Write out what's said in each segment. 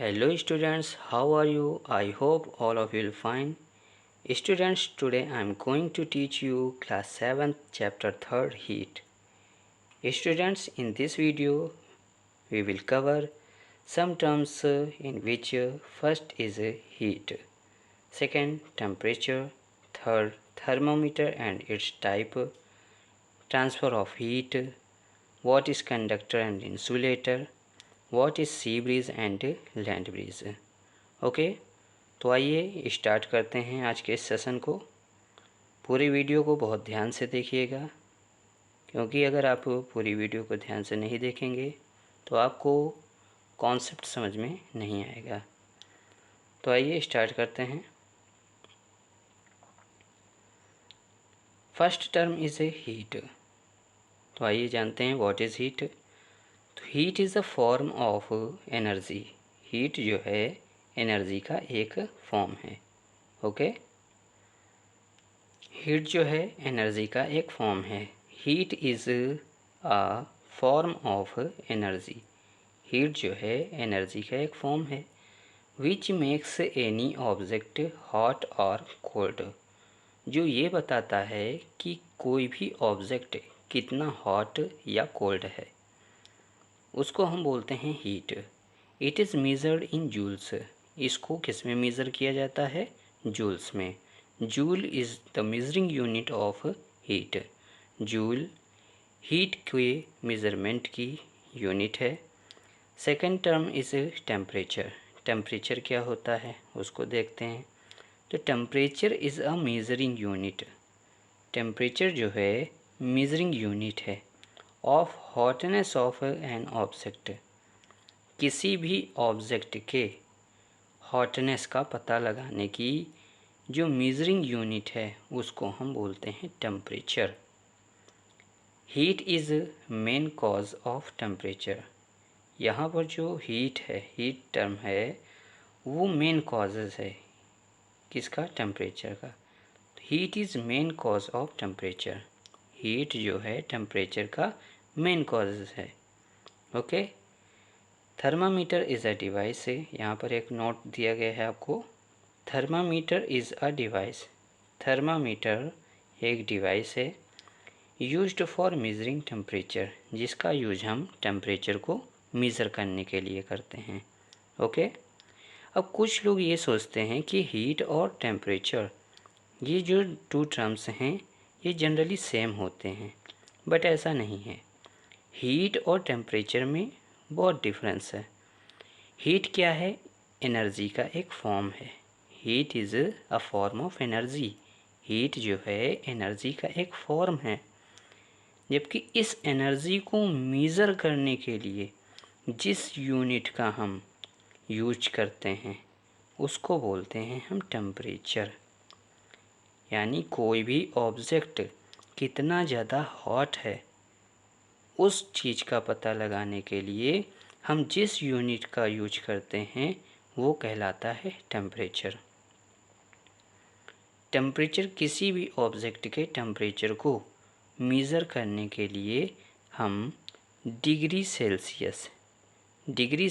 Hello students, how are you? I hope all of you will fine. Students, today I am going to teach you class 7th chapter 3rd heat. Students, in this video we will cover some terms in which first is heat, second temperature, third thermometer and its type, transfer of heat, what is conductor and insulator, what is sea breeze and land breeze. Okay, तो आइए start करते हैं आज के इस session को। पूरी video को बहुत ध्यान से देखिएगा, क्योंकि अगर आप पूरी वीडियो को ध्यान से नहीं देखेंगे तो आपको कॉन्सेप्ट समझ में नहीं आएगा। तो आइए स्टार्ट करते हैं। First term is a heat. तो आइए जानते हैं व्हाट इज़ हीट। तो heat is a form of energy. Heat जो है एनर्जी का एक फॉर्म है। ओके, हीट जो है एनर्जी का एक फॉर्म है। Heat is a form of energy. Heat जो है एनर्जी का एक फॉर्म है which makes any object hot और कोल्ड। जो ये बताता है कि कोई भी ऑब्जेक्ट कितना हॉट या कोल्ड है, उसको हम बोलते हैं heat. It is measured in joules. इसको किस में मेज़र किया जाता है? जूल्स में। Joule is the measuring unit of heat. Joule heat के मेज़रमेंट की यूनिट है। Second term is temperature. Temperature क्या होता है उसको देखते हैं। तो temperature is a measuring unit. Temperature जो है मेजरिंग यूनिट है of hotness of an object. किसी भी ऑब्जेक्ट के हॉटनेस का पता लगाने की जो मेजरिंग यूनिट है उसको हम बोलते हैं temperature. Heat is main cause of temperature. यहाँ पर जो हीट है, हीट टर्म है, वो मेन कॉजेज़ है किसका? टेम्परेचर का। Heat is main cause of temperature. Heat जो है टेम्परेचर का मेन कॉजेज़ है। Okay, thermometer is a device है। यहाँ पर एक नोट दिया गया है आपको। Thermometer is a device. Thermometer एक डिवाइस है यूज्ड फॉर मेजरिंग टेम्परेचर, जिसका यूज हम टेम्परेचर को मेज़र करने के लिए करते हैं। ओके, अब कुछ लोग ये सोचते हैं कि हीट और टेम्परेचर ये जो टू टर्म्स हैं ये जनरली सेम होते हैं, बट ऐसा नहीं है। हीट और टेम्परेचर में बहुत डिफरेंस है। हीट क्या है? एनर्जी का एक फॉर्म है। Heat is a form of energy. Heat जो है एनर्जी का एक फॉर्म है, जबकि इस एनर्जी को मेज़र करने के लिए जिस यूनिट का हम यूज करते हैं उसको बोलते हैं हम टेम्परेचर। यानी कोई भी ऑब्जेक्ट कितना ज़्यादा हॉट है उस चीज़ का पता लगाने के लिए हम जिस यूनिट का यूज करते हैं वो कहलाता है टेम्परेचर। टेम्परेचर किसी भी ऑब्जेक्ट के टेम्परेचर को मेज़र करने के लिए हम डिग्री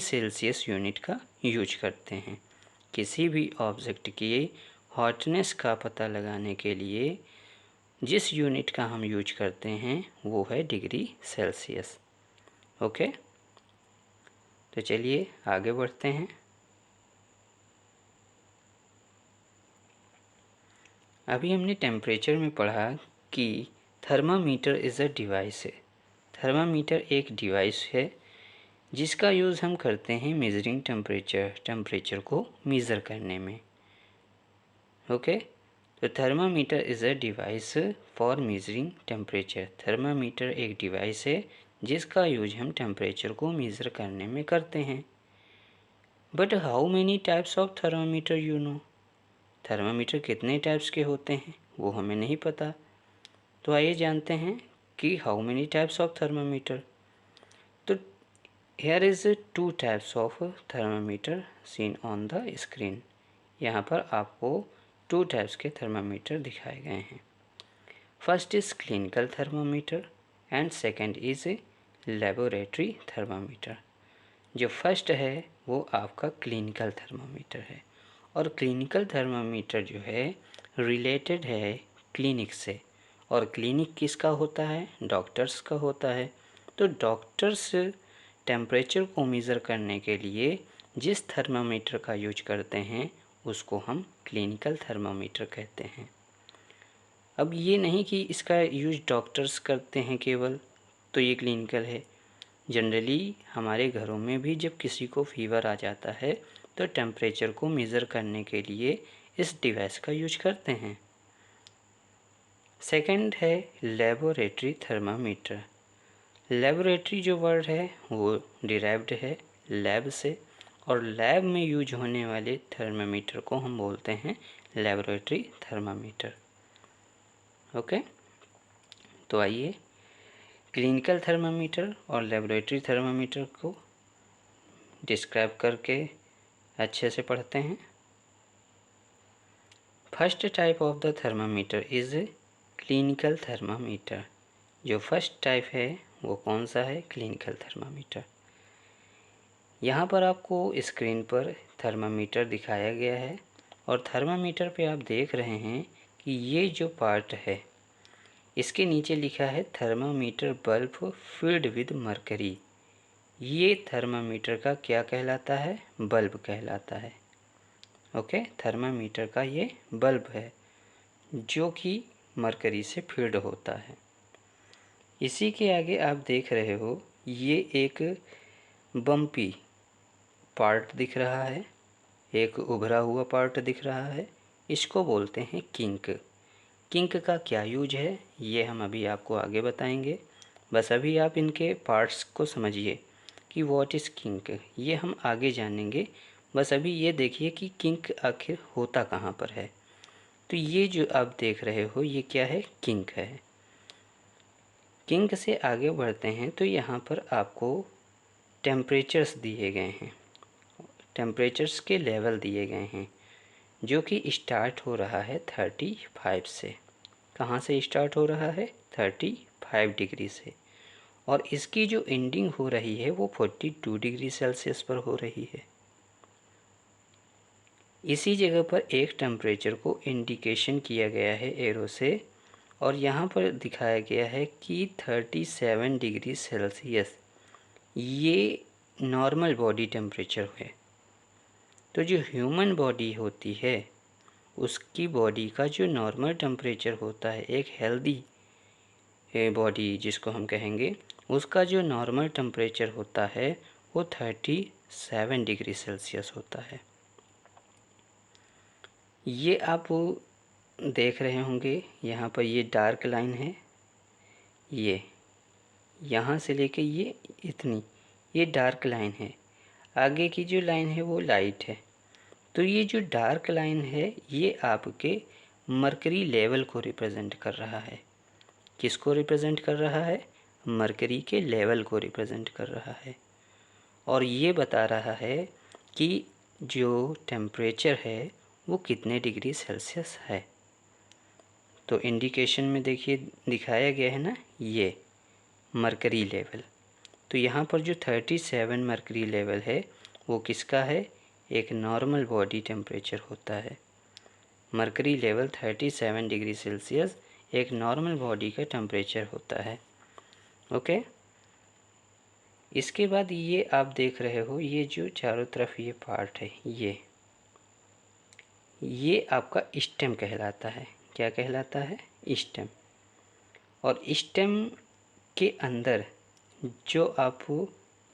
सेल्सियस यूनिट का यूज करते हैं। किसी भी ऑब्जेक्ट की हॉटनेस का पता लगाने के लिए जिस यूनिट का हम यूज करते हैं वो है डिग्री सेल्सियस। ओके, तो चलिए आगे बढ़ते हैं। अभी हमने टेम्परेचर में पढ़ा कि थर्मामीटर इज़ अ डिवाइस है। थर्मामीटर एक डिवाइस है जिसका यूज़ हम करते हैं मेजरिंग टेम्परेचर को मेज़र करने में। ओके, तो thermometer is a device for measuring temperature. Thermometer एक डिवाइस है जिसका यूज हम टेम्परेचर को मेज़र करने में करते हैं। But how many types of thermometer you know? Thermometer कितने टाइप्स के होते हैं वो हमें नहीं पता। तो आइए जानते हैं कि how many types of thermometer. तो here is two types of thermometer seen on the screen. यहाँ पर आपको टू टाइप्स के थर्मामीटर दिखाए गए हैं। First is clinical thermometer and second is laboratory thermometer. जो फर्स्ट है वो आपका क्लिनिकल थर्मामीटर है, और क्लिनिकल थर्मामीटर जो है रिलेटेड है क्लिनिक से, और क्लिनिक किसका होता है? डॉक्टर्स का होता है। तो डॉक्टर्स टेम्परेचर को मेज़र करने के लिए जिस थर्मामीटर का यूज करते हैं उसको हम क्लिनिकल थर्मामीटर कहते हैं। अब ये नहीं कि इसका यूज डॉक्टर्स करते हैं केवल तो ये क्लिनिकल है। जनरली हमारे घरों में भी जब किसी को फीवर आ जाता है तो टेम्परेचर को मेज़र करने के लिए इस डिवाइस का यूज करते हैं। सेकंड है लेबोरेटरी थर्मामीटर। लेबोरेटरी जो वर्ड है वो डिराइव्ड है लैब से, और लैब में यूज होने वाले थर्मामीटर को हम बोलते हैं लेबोरेटरी थर्मामीटर। ओके, तो आइए क्लिनिकल थर्मामीटर और लेबोरेटरी थर्मामीटर को डिस्क्राइब करके अच्छे से पढ़ते हैं। First type of the thermometer is clinical thermometer. जो फर्स्ट टाइप है वो कौन सा है? Clinical thermometer. यहाँ पर आपको स्क्रीन पर थर्मामीटर दिखाया गया है, और थर्मामीटर पे आप देख रहे हैं कि ये जो पार्ट है इसके नीचे लिखा है thermometer bulb filled with mercury. ये थर्मामीटर का क्या कहलाता है? बल्ब कहलाता है। ओके, थर्मामीटर का ये बल्ब है जो कि मरकरी से फिल्ड होता है। इसी के आगे आप देख रहे हो ये एक बम्पी पार्ट दिख रहा है, एक उभरा हुआ पार्ट दिख रहा है, इसको बोलते हैं किंक। किंक का क्या यूज है ये हम अभी आपको आगे बताएंगे। बस अभी आप इनके पार्ट्स को समझिए कि व्हाट इज़ किंक, ये हम आगे जानेंगे। बस अभी ये देखिए कि किंक आखिर होता कहाँ पर है। तो ये जो आप देख रहे हो ये क्या है? किंक है। किंक से आगे बढ़ते हैं तो यहाँ पर आपको टेम्परेचर्स दिए गए हैं, टेम्परेचर्स के लेवल दिए गए हैं, जो कि स्टार्ट हो रहा है 35 से। कहाँ से स्टार्ट हो रहा है? 35 डिग्री से, और इसकी जो एंडिंग हो रही है वो 42 डिग्री सेल्सियस पर हो रही है। इसी जगह पर एक टेम्परेचर को इंडिकेशन किया गया है एरो से, और यहाँ पर दिखाया गया है कि 37 डिग्री सेल्सियस ये नॉर्मल बॉडी टेम्परेचर है। तो जो ह्यूमन बॉडी होती है उसकी बॉडी का जो नॉर्मल टेम्परेचर होता है, एक हेल्दी बॉडी जिसको हम कहेंगे, उसका जो नॉर्मल टेम्परेचर होता है वो 37 डिग्री सेल्सियस होता है। ये आप देख रहे होंगे यहाँ पर ये डार्क लाइन है, ये यहाँ से लेके ये इतनी, ये डार्क लाइन है। आगे की जो लाइन है वो लाइट है। तो ये जो डार्क लाइन है ये आपके मरकरी लेवल को रिप्रेजेंट कर रहा है। किसको रिप्रेजेंट कर रहा है? मरकरी के लेवल को रिप्रेजेंट कर रहा है, और ये बता रहा है कि जो टेम्परेचर है वो कितने डिग्री सेल्सियस है। तो इंडिकेशन में देखिए दिखाया गया है ना ये मरकरी लेवल। तो यहाँ पर जो 37 मरकरी लेवल है वो किसका है? एक नॉर्मल बॉडी टेम्परेचर होता है। मरकरी लेवल 37 डिग्री सेल्सियस एक नॉर्मल बॉडी का टेम्परेचर होता है। ओके, इसके बाद ये आप देख रहे हो ये जो चारों तरफ ये पार्ट है ये आपका स्टेम कहलाता है। क्या कहलाता है? स्टेम। और स्टेम के अंदर जो आप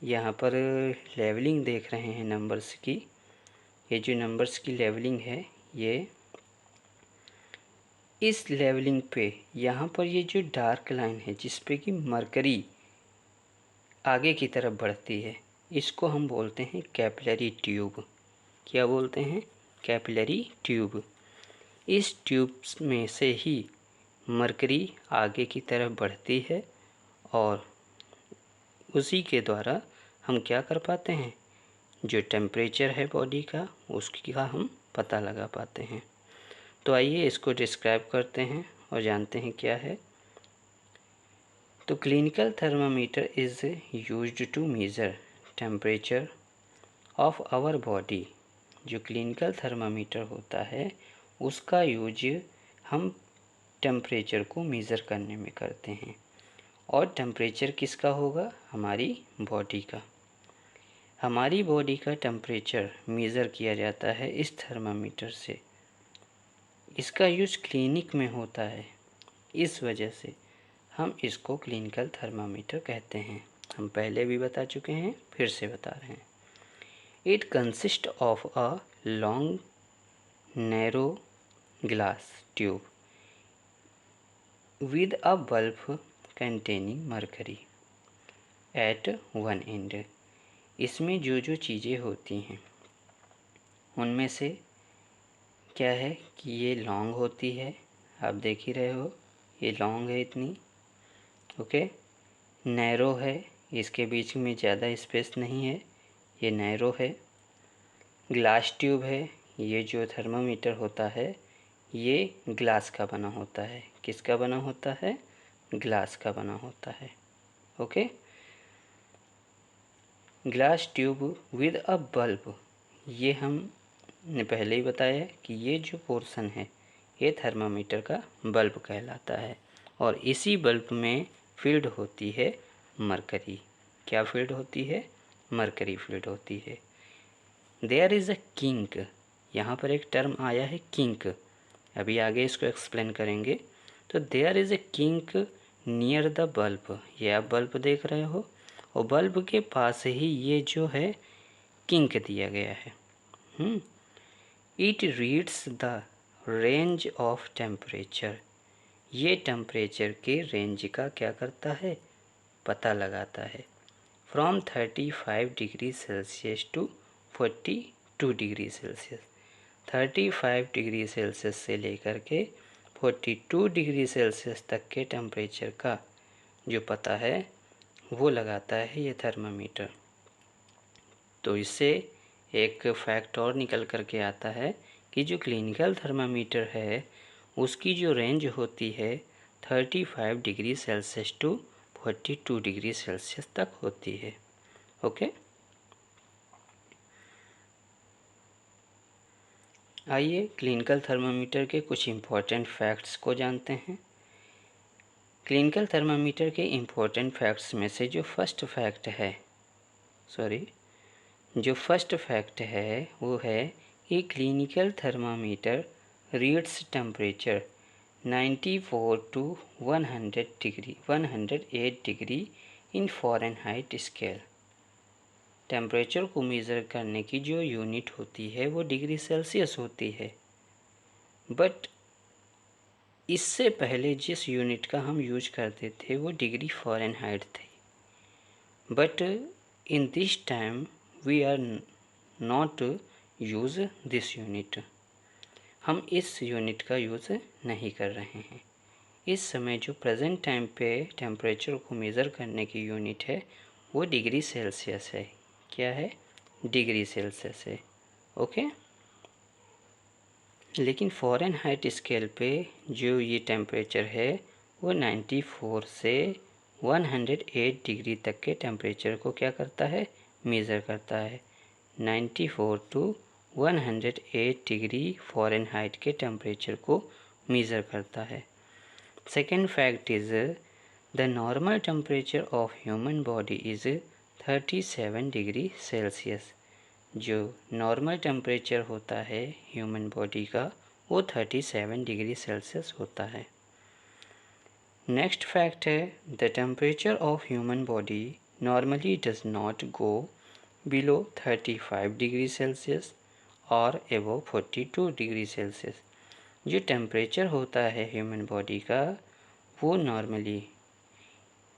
यहाँ पर लेवलिंग देख रहे हैं नंबर्स की, ये जो नंबर्स की लेवलिंग है ये, इस लेवलिंग पे यहाँ पर ये जो डार्क लाइन है जिस पे कि मरकरी आगे की तरफ बढ़ती है, इसको हम बोलते हैं कैपिलरी ट्यूब। क्या बोलते हैं? Capillary tube. इस ट्यूब में से ही मरकरी आगे की तरफ बढ़ती है, और उसी के द्वारा हम क्या कर पाते हैं? जो टेम्परेचर है बॉडी का उसकी का हम पता लगा पाते हैं। तो आइए इसको डिस्क्राइब करते हैं और जानते हैं क्या है। तो clinical thermometer is used to measure temperature of our body, जो क्लिनिकल थर्मामीटर होता है उसका यूज हम टेम्परेचर को मेज़र करने में करते हैं। और टेम्परेचर किसका होगा? हमारी बॉडी का। हमारी बॉडी का टेम्परेचर मेज़र किया जाता है इस थर्मामीटर से। इसका यूज क्लिनिक में होता है, इस वजह से हम इसको क्लिनिकल थर्मामीटर कहते हैं। हम पहले भी बता चुके हैं, फिर से बता रहे हैं। It consist of a long narrow glass tube with a bulb containing mercury at one end। इसमें जो जो चीज़ें होती हैं उनमें से क्या है कि ये लॉन्ग होती है, आप देख ही रहे हो, ये लॉन्ग है इतनी, ओके। नैरो है, इसके बीच में ज़्यादा स्पेस नहीं है, ये नैरो है। ग्लास ट्यूब है, ये जो थर्मामीटर होता है ये ग्लास का बना होता है। किसका बना होता है? ग्लास का बना होता है, okay. Glass tube with a bulb, ये हमने पहले ही बताया कि ये जो पोर्शन है ये थर्मामीटर का बल्ब कहलाता है। और इसी बल्ब में फील्ड होती है मरकरी। क्या फील्ड होती है? मरकरी फील्ड होती है। देयर इज़ अ किंक, यहाँ पर एक टर्म आया है किंक, अभी आगे इसको एक्सप्लेन करेंगे। तो there is a kink near the bulb, ये आप बल्ब देख रहे हो और बल्ब के पास ही ये जो है किंक दिया गया है। It reads the range of temperature, ये टेम्परेचर के रेंज का क्या करता है? पता लगाता है। From 35 degree Celsius to 42 degree Celsius. 35 degree Celsius से लेकर के 42 डिग्री सेल्सियस तक के टेम्परेचर का जो पता है वो लगाता है ये थर्मामीटर। तो इससे एक फैक्ट और निकल कर के आता है कि जो क्लिनिकल थर्मामीटर है उसकी जो रेंज होती है 35 degree Celsius to 42 degree Celsius तक होती है, ओके। आइए क्लिनिकल थर्मामीटर के कुछ इम्पॉर्टेंट फैक्ट्स को जानते हैं। क्लिनिकल थर्मामीटर के इम्पॉर्टेंट फैक्ट्स में से जो फर्स्ट फैक्ट है वो है कि clinical thermometer reads temperature 94 to 108 degree in Fahrenheit scale. Temperature को मेज़र करने की जो यूनिट होती है वो डिग्री सेल्सियस होती है, बट इससे पहले जिस यूनिट का हम यूज करते थे वो डिग्री फ़ारेनहाइट थी। But in this time we are not use this unit, हम इस यूनिट का यूज़ नहीं कर रहे हैं। इस समय जो प्रेजेंट टाइम पे टेम्परेचर को मेज़र करने की यूनिट है वो डिग्री सेल्सियस है। क्या है? डिग्री सेल्सियस है, ओके। लेकिन फ़ारेनहाइट स्केल पे जो ये टेम्परेचर है वो 94 से 108 डिग्री तक के टेम्परेचर को क्या करता है? मेज़र करता है। 94 टू 108 डिग्री फ़ारेनहाइट के टेम्परेचर को मेज़र करता है। Second fact is the normal temperature of human body is 37 degree Celsius. जो नॉर्मल टेम्परेचर होता है ह्यूमन बॉडी का वो 37 डिग्री सेल्सियस होता है। नेक्स्ट फैक्ट है the temperature of human body normally does not go below 35 degree Celsius और above 42 degree Celsius. जो टेम्परेचर होता है ह्यूमन बॉडी का वो normally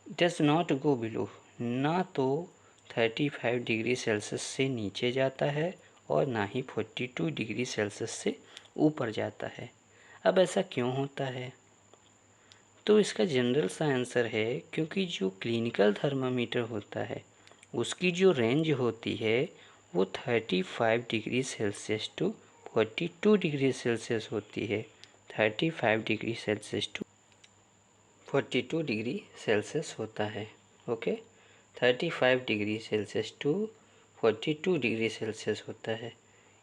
does not go below, ना तो 35 डिग्री सेल्सियस से नीचे जाता है और ना ही 42 डिग्री सेल्सियस से ऊपर जाता है। अब ऐसा क्यों होता है? तो इसका जनरल सा आंसर है क्योंकि जो क्लिनिकल थर्मामीटर होता है उसकी जो रेंज होती है वो 35 degree Celsius to 42 degree Celsius होती है। 35 degree Celsius to 42 degree Celsius होता है, okay. 35 degree Celsius to 42 degree Celsius होता है।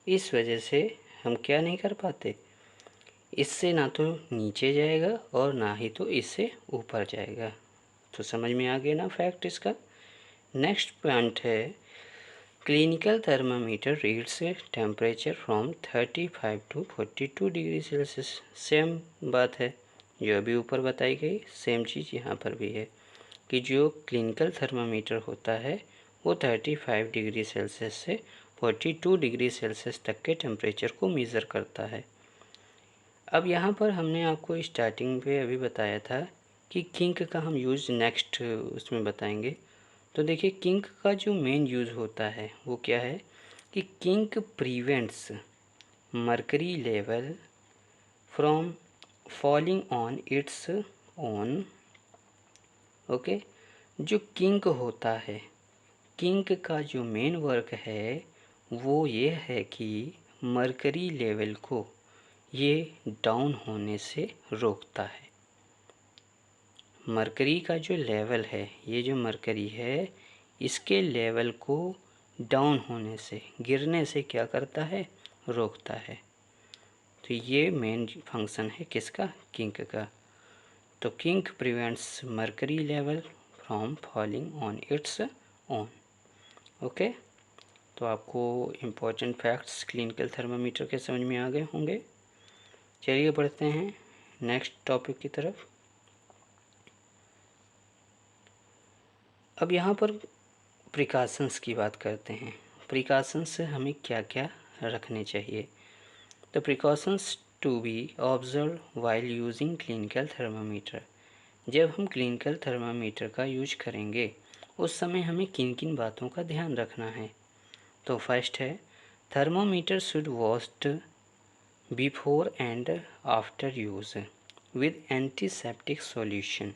इस वजह से हम क्या नहीं कर पाते, इससे ना तो नीचे जाएगा और ना ही तो इससे ऊपर जाएगा। तो समझ में आ गया ना फैक्ट इसका। नेक्स्ट पॉइंट है clinical thermometer reads temperature from 35 to 42 degree Celsius. Same बात है जो अभी ऊपर बताई गई, सेम चीज़ यहाँ पर भी है कि जो क्लिनिकल थर्मामीटर होता है वो 35 डिग्री सेल्सियस से 42 डिग्री सेल्सियस तक के टेम्परेचर को मेज़र करता है। अब यहाँ पर हमने आपको स्टार्टिंग पे अभी बताया था कि किंक का हम यूज़ नेक्स्ट उसमें बताएंगे। तो देखिए किंक का जो मेन यूज़ होता है वो क्या है कि kink prevents mercury level from falling on its own. Okay, जो किंक होता है, किंक का जो मेन वर्क है वो ये है कि मर्करी लेवल को ये डाउन होने से रोकता है। मरकरी का जो लेवल है, ये जो मरकरी है इसके लेवल को डाउन होने से, गिरने से क्या करता है, रोकता है। तो ये मेन फंक्शन है किसका, किंक का। तो kink prevents mercury level from falling on its own. Okay, तो आपको इम्पोर्टेंट फैक्ट्स क्लिनिकल थर्मामीटर के समझ में आ गए होंगे। चलिए बढ़ते हैं नेक्स्ट टॉपिक की तरफ। अब यहाँ पर प्रिकॉशंस की बात करते हैं। प्रिकॉशंस से हमें क्या क्या रखने चाहिए। तो precautions to be observe while using clinical thermometer. जब हम क्लिनिकल थर्मामीटर का यूज करेंगे उस समय हमें किन किन बातों का ध्यान रखना है। तो फर्स्ट है thermometer should washed before and after use with antiseptic solution.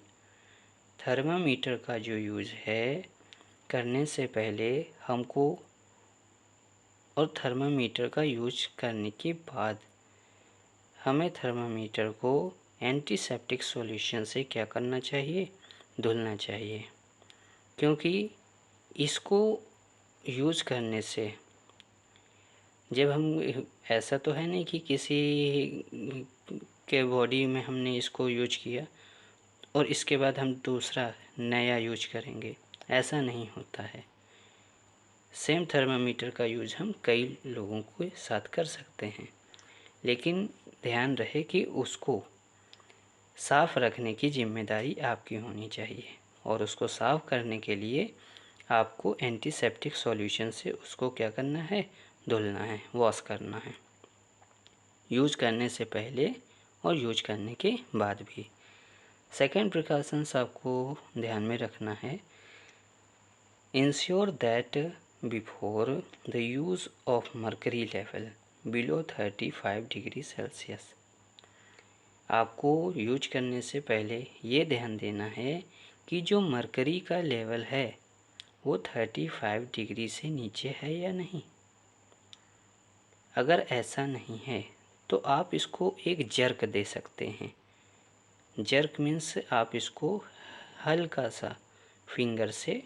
Thermometer का जो यूज़ है करने से पहले हमको और थर्मामीटर का यूज करने के बाद हमें थर्मामीटर को एंटीसेप्टिक सॉल्यूशन से क्या करना चाहिए, धुलना चाहिए। क्योंकि इसको यूज करने से जब हम, ऐसा तो है नहीं कि किसी के बॉडी में हमने इसको यूज किया और इसके बाद हम दूसरा नया यूज करेंगे, ऐसा नहीं होता है। सेम थर्मामीटर का यूज हम कई लोगों के साथ कर सकते हैं, लेकिन ध्यान रहे कि उसको साफ़ रखने की जिम्मेदारी आपकी होनी चाहिए और उसको साफ़ करने के लिए आपको एंटीसेप्टिक सॉल्यूशन से उसको क्या करना है, धुलना है, वॉश करना है, यूज करने से पहले और यूज करने के बाद भी। सेकेंड प्रिकॉशंस आपको ध्यान में रखना है, ensure that before the use of mercury level below 35 degree Celsius. आपको यूज करने से पहले ये ध्यान देना है कि जो मर्करी का लेवल है वो 35 डिग्री से नीचे है या नहीं। अगर ऐसा नहीं है तो आप इसको एक जर्क दे सकते हैं। जर्क मीन्स आप इसको हल्का सा फिंगर से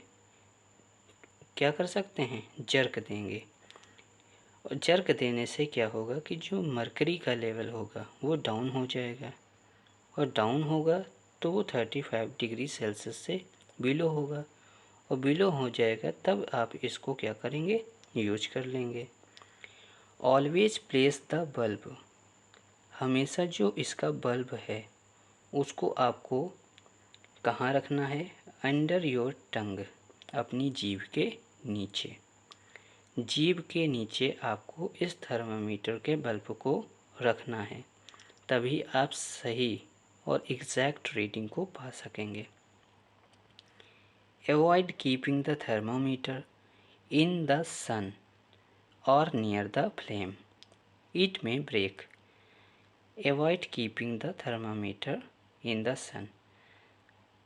क्या कर सकते हैं, जर्क देंगे। और जर्क देने से क्या होगा कि जो मरकरी का लेवल होगा वो डाउन हो जाएगा और डाउन होगा तो वो 35 डिग्री सेल्सियस से बिलो होगा और बिलो हो जाएगा तब आप इसको क्या करेंगे, यूज कर लेंगे। ऑलवेज प्लेस द बल्ब, हमेशा जो इसका बल्ब है उसको आपको कहाँ रखना है, अंडर योर टंग, अपनी जीभ के नीचे। जीभ के नीचे आपको इस थर्मामीटर के बल्ब को रखना है, तभी आप सही और एग्जैक्ट रीडिंग को पा सकेंगे। Avoid keeping the thermometer in the sun or near the flame, it may break. Avoid keeping the thermometer in the sun,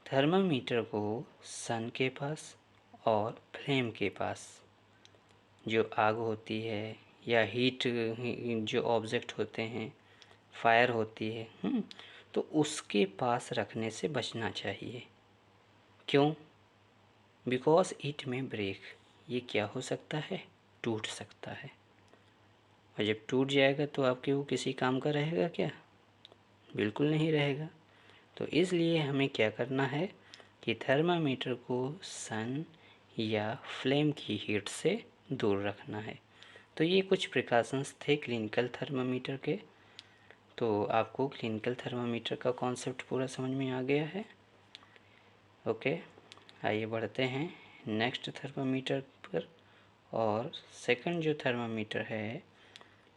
thermometer को सन के पास और फ्लेम के पास, जो आग होती है या हीट जो ऑब्जेक्ट होते हैं, फायर होती है, तो उसके पास रखने से बचना चाहिए। क्यों, बिकॉज इट में ब्रेक, ये क्या हो सकता है, टूट सकता है। और जब टूट जाएगा तो आपके वो किसी काम का रहेगा क्या, बिल्कुल नहीं रहेगा। तो इसलिए हमें क्या करना है कि थर्मामीटर को सन या फ्लेम की हीट से दूर रखना है। तो ये कुछ प्रिकॉशंस थे क्लिनिकल थर्मामीटर के। तो आपको क्लिनिकल थर्मामीटर का कॉन्सेप्ट पूरा समझ में आ गया है। ओके, आइए बढ़ते हैं नेक्स्ट थर्मामीटर पर। और सेकंड जो थर्मामीटर है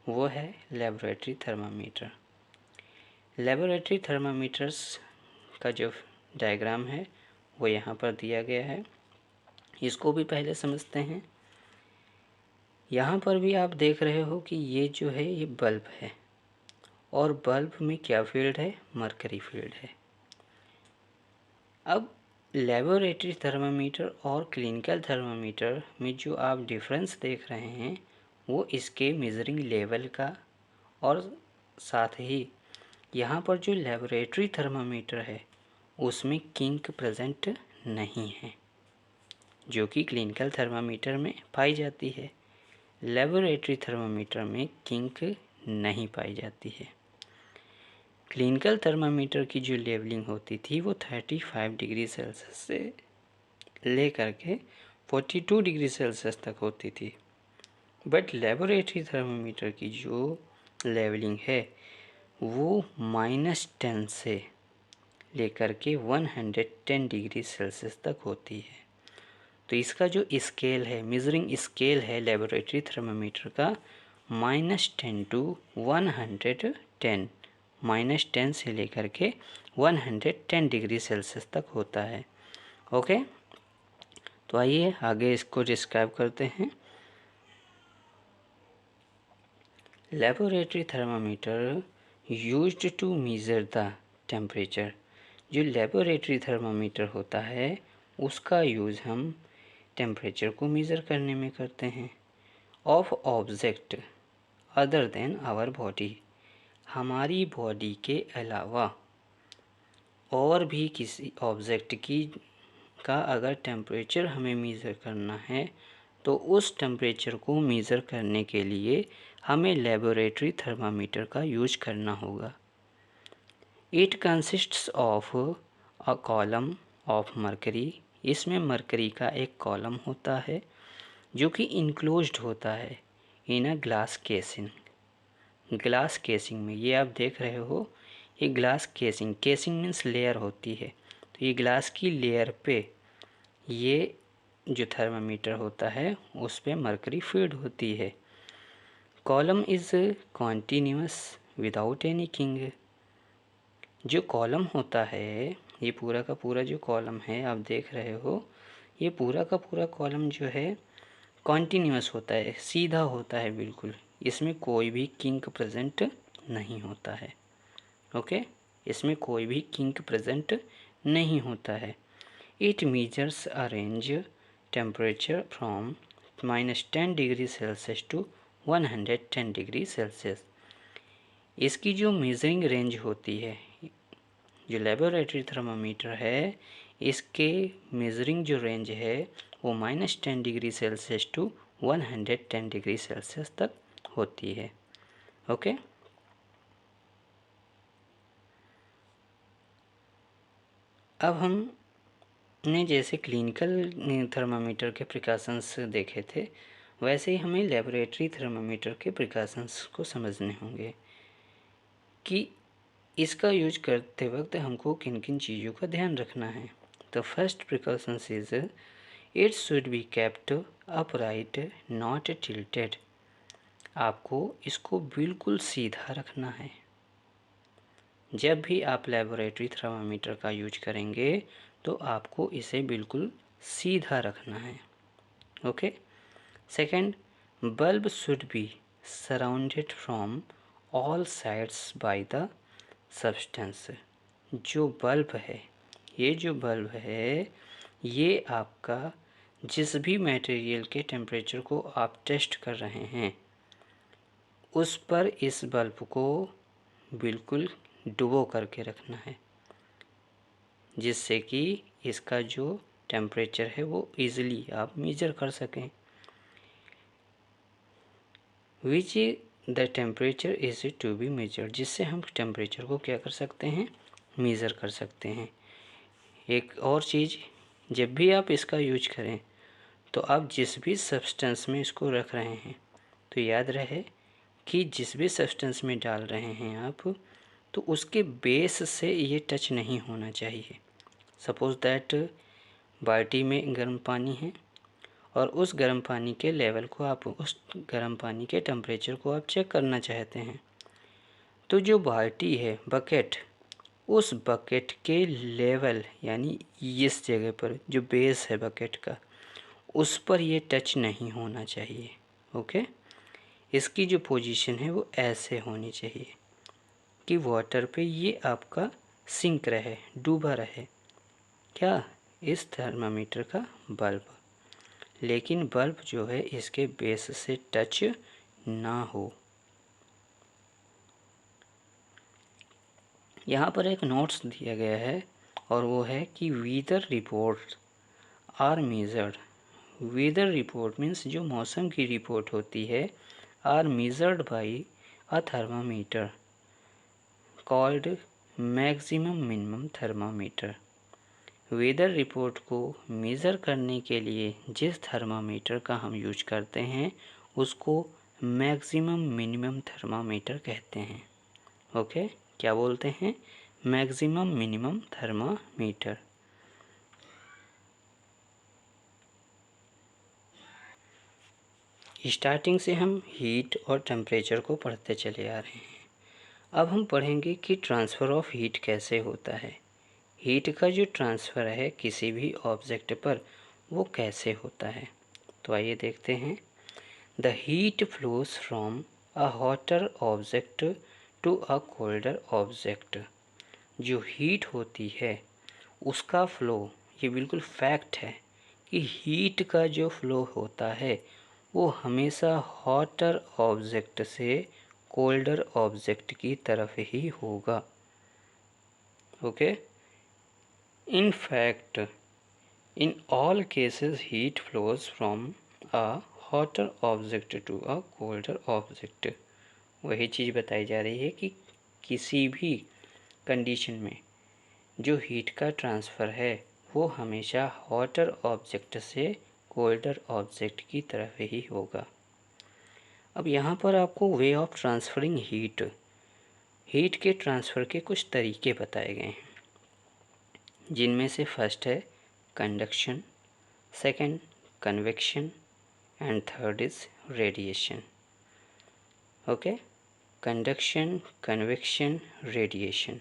वो है लेबोरेटरी थर्मामीटर। लेबोरेटरी थर्मामीटर्स का जो डायग्राम है वो यहाँ पर दिया गया है, इसको भी पहले समझते हैं। यहाँ पर भी आप देख रहे हो कि ये जो है ये बल्ब है, और बल्ब में क्या फील्ड है, मरकरी फील्ड है। अब लेबोरेटरी थर्मामीटर और क्लिनिकल थर्मामीटर में जो आप डिफरेंस देख रहे हैं वो इसके मेजरिंग लेवल का, और साथ ही यहाँ पर जो लेबोरेटरी थर्मामीटर है उसमें किंक प्रेजेंट नहीं है, जो कि क्लिनिकल थर्मामीटर में पाई जाती है। लेबोरेटरी थर्मामीटर में किंक नहीं पाई जाती है। क्लिनिकल थर्मामीटर की जो लेवलिंग होती थी वो 35 डिग्री सेल्सियस से लेकर के 42 डिग्री सेल्सियस तक होती थी। बट लेबोरेटरी थर्मामीटर की जो लेवलिंग है वो -10 से लेकर के 110 डिग्री सेल्सियस तक होती है। तो इसका जो स्केल है, मेजरिंग स्केल है लेबोरेटरी थर्मामीटर का, -10 टू 110, -10 से लेकर के 110 डिग्री सेल्सियस तक होता है। ओके, तो आइए आगे इसको डिस्क्राइब करते हैं। Laboratory thermometer used to measure the temperature. जो लेबोरेटरी थर्मामीटर होता है उसका यूज़ हम टेम्परेचर को मेज़र करने में करते हैं। Of object other than our body, हमारी बॉडी के अलावा और भी किसी ऑब्जेक्ट की का अगर टेम्परेचर हमें मेज़र करना है तो उस टेम्परेचर को मेज़र करने के लिए हमें लेबोरेटरी थर्मामीटर का यूज करना होगा। It consists of a column of mercury, इसमें मरकरी का एक कॉलम होता है जो कि इनक्लोज्ड होता है in a glass casing. Glass casing में ये आप देख रहे हो, ये glass casing, casing means layer होती है। तो ये ग्लास की लेयर पे ये जो थर्मामीटर होता है उस पे मरकरी फीड होती है। Column is continuous without any king. जो कॉलम होता है, ये पूरा का पूरा जो कॉलम है आप देख रहे हो, ये पूरा का पूरा कॉलम जो है कॉन्टीन्यूअस होता है, सीधा होता है बिल्कुल, इसमें कोई भी किंक प्रेजेंट नहीं होता है। ओके, इसमें कोई भी किंक प्रेजेंट नहीं होता है। It measures a range temperature from -10 degree Celsius to 110 degree Celsius. इसकी जो मेजरिंग रेंज होती है, जो लेबोरेटरी थर्मामीटर है, इसके मेजरिंग जो रेंज है वो -10 degree Celsius to 110 degree Celsius तक होती है। ओके, अब हमने जैसे क्लिनिकल थर्मामीटर के प्रिकॉशंस देखे थे, वैसे ही हमें लेबोरेटरी थर्मामीटर के प्रिकॉशंस को समझने होंगे कि इसका यूज करते वक्त हमको किन किन चीज़ों का ध्यान रखना है। तो first precautions is it should be kept upright not tilted. आपको इसको बिल्कुल सीधा रखना है। जब भी आप लेबोरेटरी थर्मामीटर का यूज करेंगे तो आपको इसे बिल्कुल सीधा रखना है। Okay, second, bulb should be surrounded from all sides by the substance. जो बल्ब है, ये जो बल्ब है, ये आपका जिस भी मटेरियल के टेम्परेचर को आप टेस्ट कर रहे हैं उस पर इस बल्ब को बिल्कुल डुबो करके रखना है, जिससे कि इसका जो टेम्परेचर है वो इजीली आप मेजर कर सकें। Which the temperature is to be measured, जिससे हम टेम्परेचर को क्या कर सकते हैं, मेज़र कर सकते हैं। एक और चीज़, जब भी आप इसका यूज करें तो आप जिस भी सब्सटेंस में इसको रख रहे हैं तो याद रहे कि जिस भी सब्सटेंस में डाल रहे हैं आप, तो उसके बेस से ये टच नहीं होना चाहिए। सपोज़ दैट बाल्टी में गर्म पानी है और उस गर्म पानी के लेवल को आप, उस गर्म पानी के टेम्परेचर को आप चेक करना चाहते हैं, तो जो बाल्टी है, बकेट, उस बकेट के लेवल यानी इस जगह पर जो बेस है बकेट का, उस पर ये टच नहीं होना चाहिए। ओके, इसकी जो पोजीशन है वो ऐसे होनी चाहिए कि वाटर पे ये आपका सिंक रहे, डूबा रहे। क्या? इस थर्मामीटर का बल्ब, लेकिन बल्ब जो है इसके बेस से टच ना हो। यहाँ पर एक नोट्स दिया गया है और वो है कि weather report are measured. Weather report means जो मौसम की रिपोर्ट होती है, are measured by a thermometer called maximum minimum thermometer. Weather report को मेज़र करने के लिए जिस थर्मामीटर का हम यूज करते हैं उसको मैक्सिमम मिनिमम थर्मामीटर कहते हैं। ओके, क्या बोलते हैं? Maximum minimum thermometer. स्टार्टिंग से हम हीट और टेम्परेचर को पढ़ते चले आ रहे हैं। अब हम पढ़ेंगे कि ट्रांसफ़र ऑफ हीट कैसे होता है। हीट का जो ट्रांसफ़र है किसी भी ऑब्जेक्ट पर, वो कैसे होता है। तो आइए देखते हैं। The heat flows from a hotter object to a colder object. जो हीट होती है उसका फ़्लो, ये बिल्कुल फैक्ट है कि हीट का जो फ़्लो होता है वो हमेशा हॉटर ऑब्जेक्ट से कोल्डर ऑब्जेक्ट की तरफ ही होगा। Okay, in fact in all cases heat flows from a hotter object to a colder object। वही चीज़ बताई जा रही है कि किसी भी कंडीशन में जो हीट का ट्रांसफ़र है वो हमेशा हॉटर ऑब्जेक्ट से कोल्डर ऑब्जेक्ट की तरफ ही होगा। अब यहाँ पर आपको way of transferring heat, heat के ट्रांसफ़र के कुछ तरीके बताए गए हैं, जिनमें से फर्स्ट है conduction, second convection and third is radiation. Okay, conduction, convection, radiation.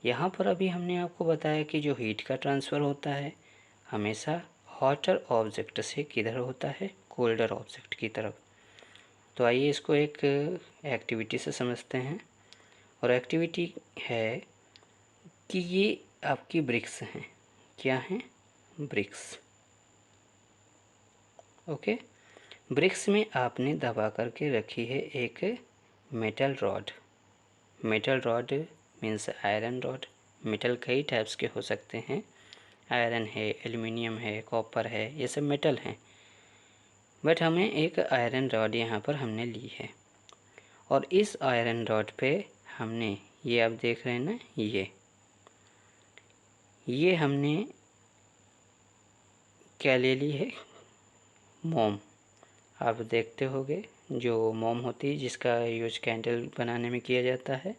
यहाँ पर अभी हमने आपको बताया कि जो हीट का ट्रांसफ़र होता है हमेशा हॉटर ऑब्जेक्ट से किधर होता है, कोल्डर ऑब्जेक्ट की तरफ। तो आइए इसको एक एक्टिविटी से समझते हैं। और एक्टिविटी है कि ये आपकी ब्रिक्स हैं। क्या हैं? ब्रिक्स। ओके, ब्रिक्स में आपने दबा करके रखी है एक metal rod. Metal rod means iron rod. Metal कई टाइप्स के हो सकते हैं, आयरन है, एल्युमिनियम है, कॉपर है, ये सब मेटल हैं। बट हमें एक आयरन रॉड यहाँ पर हमने ली है और इस आयरन रॉड पे हमने, ये आप देख रहे हैं ना, ये हमने क्या ले ली है? मोम। आप देखते होंगे जो मोम होती है जिसका यूज कैंडल बनाने में किया जाता है,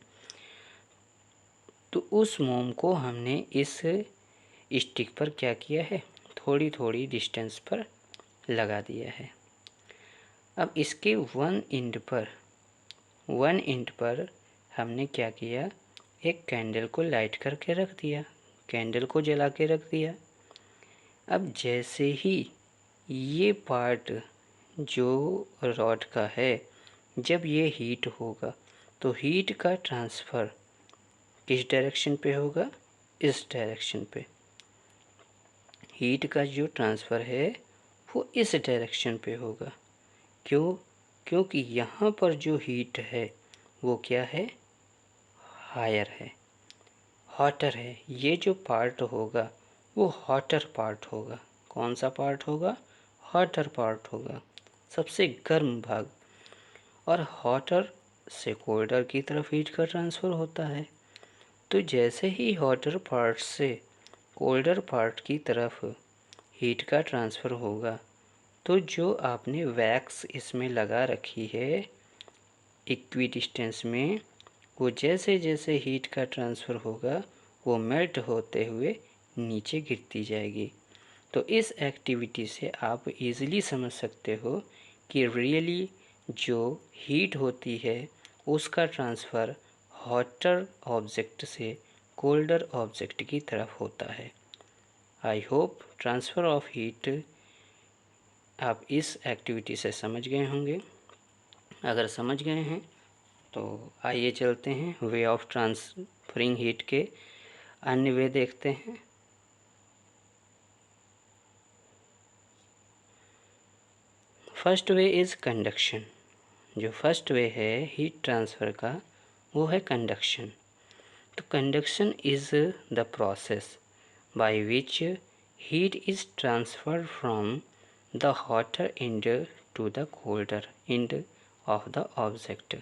तो उस मोम को हमने इस स्टिक पर क्या किया है, थोड़ी थोड़ी डिस्टेंस पर लगा दिया है। अब इसके वन एंड पर हमने क्या किया, एक कैंडल को लाइट करके रख दिया, कैंडल को जला के रख दिया। अब जैसे ही ये पार्ट जो रॉड का है, जब ये हीट होगा तो हीट का ट्रांसफ़र किस डायरेक्शन पे होगा? इस डायरेक्शन पे। हीट का जो ट्रांसफ़र है वो इस डायरेक्शन पे होगा। क्यों? क्योंकि यहाँ पर जो हीट है वो क्या है? हायर है, हॉटर है। ये जो पार्ट होगा वो हॉटर पार्ट होगा। कौन सा पार्ट होगा? हॉटर पार्ट होगा, सबसे गर्म भाग। और हॉटर से कोल्डर की तरफ हीट का ट्रांसफ़र होता है। तो जैसे ही हॉटर पार्ट से कोल्डर पार्ट की तरफ हीट का ट्रांसफ़र होगा, तो जो आपने वैक्स इसमें लगा रखी है इक्वी डिस्टेंस में, वो जैसे जैसे हीट का ट्रांसफ़र होगा वो मेल्ट होते हुए नीचे गिरती जाएगी। तो इस एक्टिविटी से आप इजीली समझ सकते हो कि रियली जो हीट होती है उसका ट्रांसफ़र हॉटर ऑब्जेक्ट से कोल्डर ऑब्जेक्ट की तरफ होता है। I hope transfer of heat आप इस एक्टिविटी से समझ गए होंगे। अगर समझ गए हैं तो आइए चलते हैं वे ऑफ ट्रांसफरिंग हीट के अन्य वे देखते हैं। First way is conduction. जो फर्स्ट वे है हीट ट्रांसफ़र का वो है कंडक्शन। तो conduction is the process by which heat is transferred from the hotter end to the colder end of the object.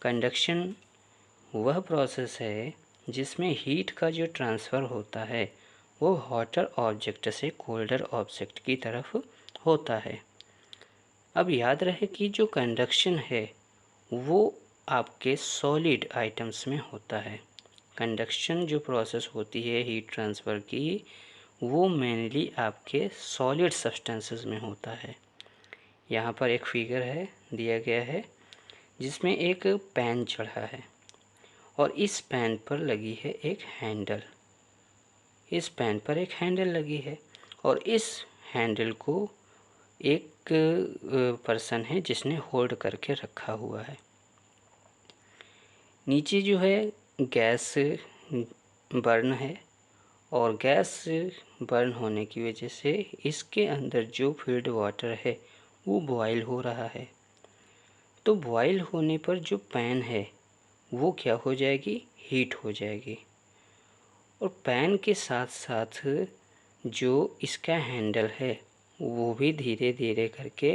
Conduction वह process है जिसमें heat का जो ट्रांसफ़र होता है वो हॉटर ऑब्जेक्ट से कोल्डर ऑब्जेक्ट की तरफ होता है। अब याद रहे कि जो कंडक्शन है वो आपके सॉलिड आइटम्स में होता है। कंडक्शन जो प्रोसेस होती है हीट ट्रांसफ़र की वो मेनली आपके सॉलिड सब्सटेंसेस में होता है। यहाँ पर एक फिगर है दिया गया है जिसमें एक पैन चढ़ा है और इस पैन पर लगी है एक हैंडल। इस पैन पर एक हैंडल लगी है और इस हैंडल को एक पर्सन है जिसने होल्ड करके रखा हुआ है। नीचे जो है गैस बर्न है और गैस बर्न होने की वजह से इसके अंदर जो फील्ड वाटर है वो बॉयल हो रहा है। तो बॉयल होने पर जो पैन है वो क्या हो जाएगी, हीट हो जाएगी। और पैन के साथ साथ जो इसका हैंडल है वो भी धीरे धीरे करके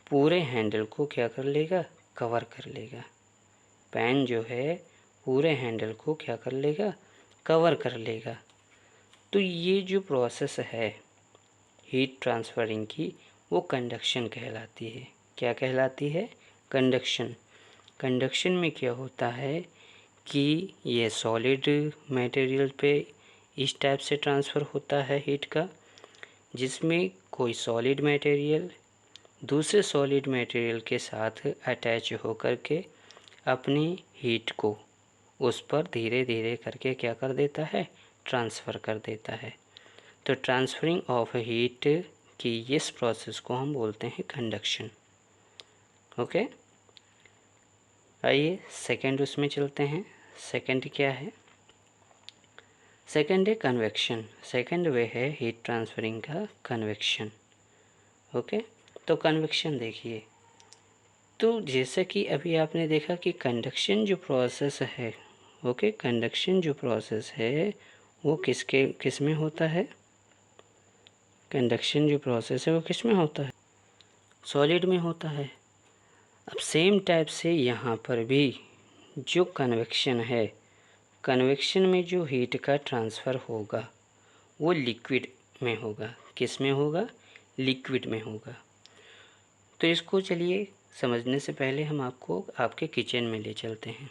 पूरे हैंडल को क्या कर लेगा, कवर कर लेगा। पैन जो है पूरे हैंडल को क्या कर लेगा, कवर कर लेगा। तो ये जो प्रोसेस है हीट ट्रांसफरिंग की वो कंडक्शन कहलाती है। क्या कहलाती है, कंडक्शन। कंडक्शन में क्या होता है कि ये सॉलिड मटेरियल पे इस टाइप से ट्रांसफ़र होता है हीट का, जिसमें कोई सॉलिड मटेरियल दूसरे सॉलिड मटेरियल के साथ अटैच होकर के अपनी हीट को उस पर धीरे धीरे करके क्या कर देता है, ट्रांसफ़र कर देता है। तो ट्रांसफरिंग ऑफ हीट की इस प्रोसेस को हम बोलते हैं कंडक्शन। ओके, आइए सेकंड उसमें चलते हैं। सेकंड क्या है, सेकंड है कन्वेक्शन। सेकंड वे है हीट ट्रांसफरिंग का कन्वेक्शन। ओके, तो कन्वेक्शन देखिए, तो जैसा कि अभी आपने देखा कि कंडक्शन जो प्रोसेस है, ओके, कंडक्शन जो प्रोसेस है वो किस में होता है, कंडक्शन जो प्रोसेस है वो किस में होता है, सॉलिड में होता है। अब सेम टाइप से यहाँ पर भी जो कन्वेक्शन है, कन्वेक्शन में जो हीट का ट्रांसफ़र होगा वो लिक्विड में होगा। किस में होगा, लिक्विड में होगा। तो इसको चलिए समझने से पहले हम आपको आपके किचन में ले चलते हैं।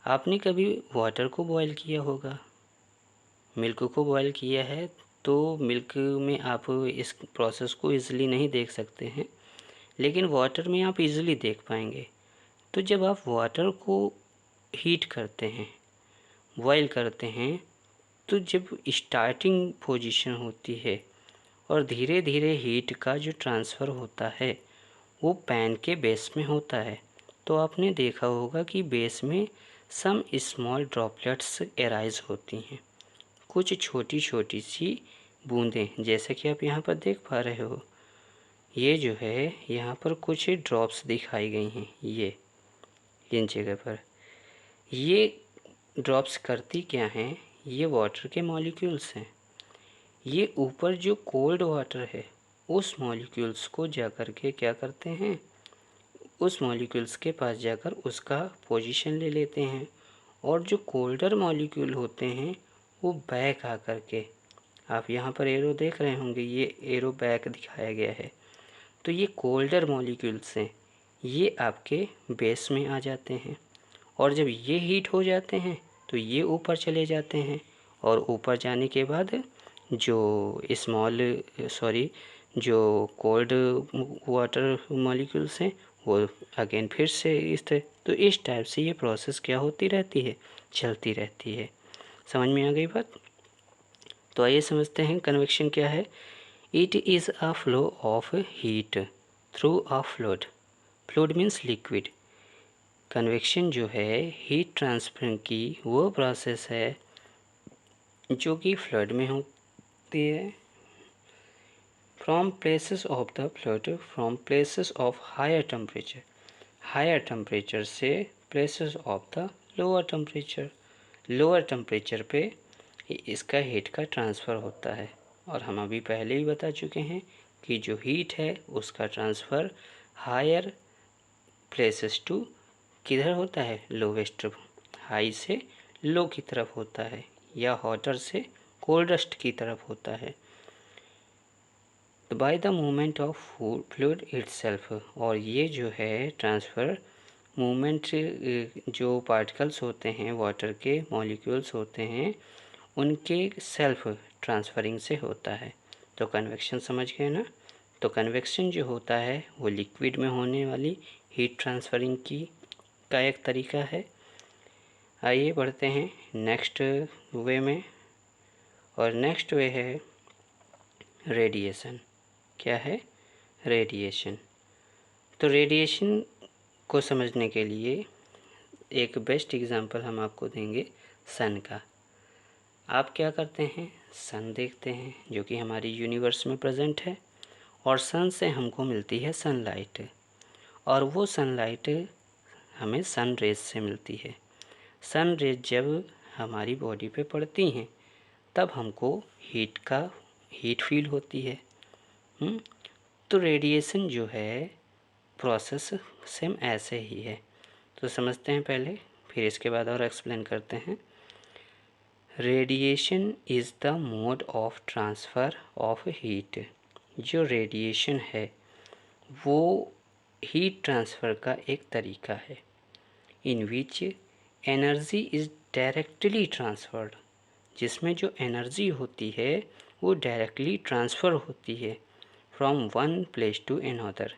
आपने कभी वाटर को बॉईल किया होगा, मिल्क को बॉईल किया है, तो मिल्क में आप इस प्रोसेस को ईज़िली नहीं देख सकते हैं, लेकिन वाटर में आप इजीली देख पाएंगे। तो जब आप वाटर को हीट करते हैं, बॉईल करते हैं, तो जब स्टार्टिंग पोजीशन होती है और धीरे धीरे हीट का जो ट्रांसफ़र होता है वो पैन के बेस में होता है। तो आपने देखा होगा कि बेस में सम स्मॉल ड्रॉपलेट्स एराइज होती हैं, कुछ छोटी छोटी सी बूंदें, जैसे कि आप यहाँ पर देख पा रहे हो। ये जो है यहाँ पर कुछ ड्रॉप्स दिखाई गई हैं, ये इन जगह पर। ये ड्रॉप्स करती क्या हैं, ये वाटर के मॉलिक्यूल्स हैं। ये ऊपर जो कोल्ड वाटर है उस मॉलिक्यूल्स को जा कर के क्या करते हैं, उस मॉलिक्यूल्स के पास जाकर उसका पोजीशन ले लेते हैं, और जो कोल्डर मॉलिक्यूल होते हैं वो बैक आकर के, आप यहाँ पर एरो देख रहे होंगे, ये एरो बैक दिखाया गया है, तो ये कोल्डर मॉलिक्यूल्स हैं, ये आपके बेस में आ जाते हैं, और जब ये हीट हो जाते हैं तो ये ऊपर चले जाते हैं, और ऊपर जाने के बाद जो कोल्ड वाटर मॉलिक्यूल्स हैं वो अगेन फिर से इस तरह, तो इस टाइप से ये प्रोसेस क्या होती रहती है, चलती रहती है। समझ में आ गई बात? तो आइए समझते हैं कन्वेक्शन क्या है। It is a flow of heat through a fluid. Fluid means liquid. Convection जो है हीट ट्रांसफर की वो प्रोसेस है जो कि फ्लूइड में होती है, from places of the fluid, from places of higher temperature से places of the lower temperature पे इसका हीट का ट्रांसफ़र होता है। और हम अभी पहले ही बता चुके हैं कि जो हीट है उसका ट्रांसफ़र हायर प्लेसेस टू किधर होता है, लोवेस्ट, हाई से लो की तरफ होता है, या हॉटर से कोल्डेस्ट की तरफ होता है। तो by the movement of fluid itself, और ये जो है ट्रांसफ़र मूवमेंट, जो पार्टिकल्स होते हैं वाटर के मॉलिक्यूल्स होते हैं उनके सेल्फ ट्रांसफरिंग से होता है। तो कन्वेक्शन समझ गए ना? तो कन्वेक्शन जो होता है वो लिक्विड में होने वाली हीट ट्रांसफरिंग का एक तरीका है। आइए बढ़ते हैं नेक्स्ट वे में, और नेक्स्ट वे है रेडिएशन। क्या है? रेडिएशन। तो रेडिएशन को समझने के लिए एक बेस्ट एग्जांपल हम आपको देंगे सन का। आप क्या करते हैं, सन देखते हैं जो कि हमारी यूनिवर्स में प्रेजेंट है, और सन से हमको मिलती है सनलाइट, और वो सनलाइट हमें सन रेज से मिलती है। सन रेज जब हमारी बॉडी पे पड़ती हैं तब हमको हीट फील होती है। तो रेडिएशन जो है प्रोसेस सेम ऐसे ही है। तो समझते हैं पहले, फिर इसके बाद और एक्सप्लेन करते हैं। Radiation is the mode of transfer of heat. जो रेडिएशन है वो हीट ट्रांसफ़र का एक तरीका है, in which energy is directly transferred, जिसमें जो एनर्जी होती है वो डायरेक्टली ट्रांसफ़र होती है from one place to another,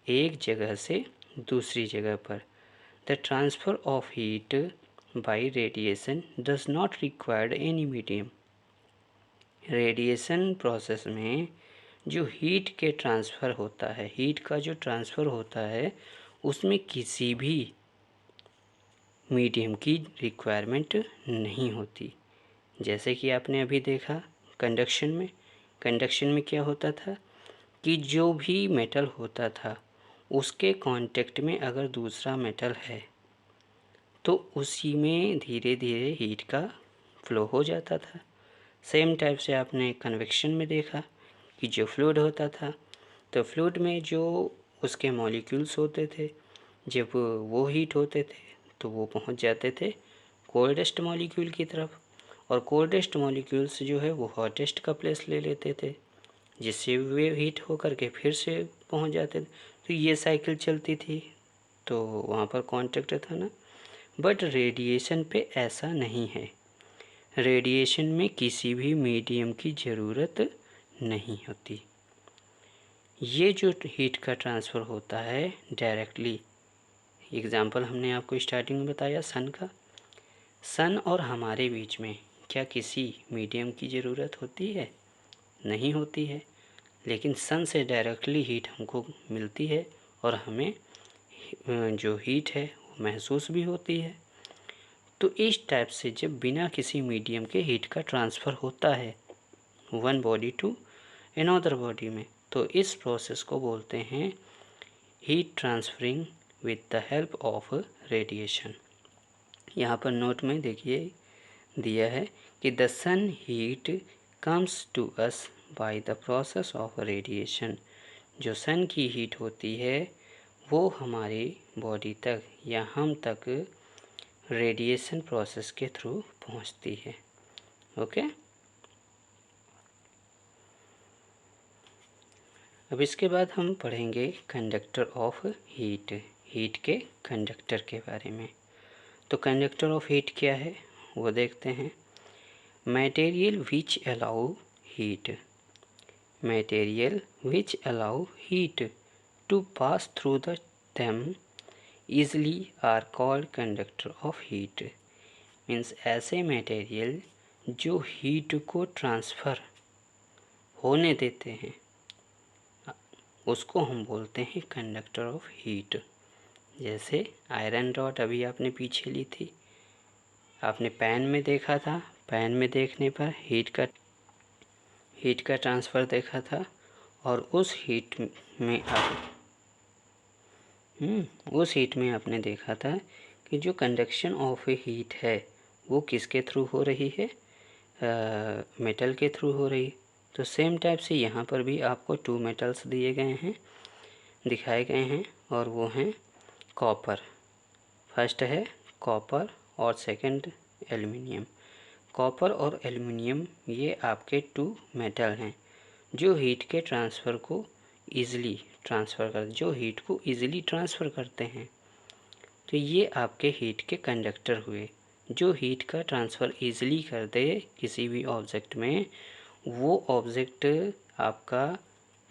एक जगह से दूसरी जगह पर। The transfer of heat by radiation does not required any medium. Radiation process में जो हीट के ट्रांसफ़र होता है, हीट का जो ट्रांसफ़र होता है उसमें किसी भी मीडियम की रिक्वायरमेंट नहीं होती। जैसे कि आपने अभी देखा कंडक्शन में क्या होता था कि जो भी मेटल होता था उसके कांटेक्ट में अगर दूसरा मेटल है तो उसी में धीरे धीरे हीट का फ्लो हो जाता था। सेम टाइप से आपने कन्वेक्शन में देखा कि जो फ्लूइड होता था तो फ्लूइड में जो उसके मॉलिक्यूल्स होते थे, जब वो हीट होते थे तो वो पहुंच जाते थे कोल्डेस्ट मॉलिक्यूल की तरफ, और कोल्डेस्ट मॉलिक्यूल्स जो है वो हॉटेस्ट का प्लेस ले लेते थे, जिससे वे हीट होकर के फिर से पहुंच जाते थे। तो ये साइकिल चलती थी, तो वहाँ पर कांटेक्ट था ना। बट रेडिएशन पे ऐसा नहीं है। रेडिएशन में किसी भी मीडियम की ज़रूरत नहीं होती। ये जो हीट का ट्रांसफ़र होता है डायरेक्टली, एग्ज़ाम्पल हमने आपको स्टार्टिंग में बताया सन का, सन और हमारे बीच में क्या किसी मीडियम की ज़रूरत होती है? नहीं होती है, लेकिन सन से डायरेक्टली हीट हमको मिलती है और हमें जो हीट है वो महसूस भी होती है। तो इस टाइप से जब बिना किसी मीडियम के हीट का ट्रांसफ़र होता है one body to another body में, तो इस प्रोसेस को बोलते हैं heat transferring with the help of radiation. यहाँ पर नोट में देखिए दिया है कि the sun heat comes to us by the process of radiation. जो सन की हीट होती है वो हमारी बॉडी तक या हम तक रेडिएशन प्रोसेस के थ्रू पहुंचती है। ओके, अब इसके बाद हम पढ़ेंगे कंडक्टर ऑफ हीट, हीट के कंडक्टर के बारे में। तो कंडक्टर ऑफ हीट क्या है वो देखते हैं। Material which allow heat, material which allow heat to pass through them easily are called conductor of heat। Means ऐसे मटेरियल जो हीट को ट्रांसफ़र होने देते हैं उसको हम बोलते हैं कंडक्टर ऑफ हीट। जैसे आयरन रॉड अभी आपने पीछे ली थी, आपने पैन में देखा था, पैन में देखने पर हीट का ट्रांसफ़र देखा था और उस हीट में आपने देखा था कि जो कंडक्शन ऑफ हीट है वो किसके थ्रू हो रही है, मेटल के थ्रू हो रही है। तो सेम टाइप से यहाँ पर भी आपको 2 मेटल्स दिखाए गए हैं और वो हैं कॉपर। फर्स्ट है कॉपर और सेकंड एल्युमिनियम। कॉपर और एल्युमिनियम ये आपके 2 मेटल हैं जो हीट के ट्रांसफ़र को ईज़िली ट्रांसफ़र करते हैं। तो ये आपके हीट के कंडक्टर हुए। जो हीट का ट्रांसफ़र ईज़िली कर दे किसी भी ऑब्जेक्ट में, वो ऑब्जेक्ट आपका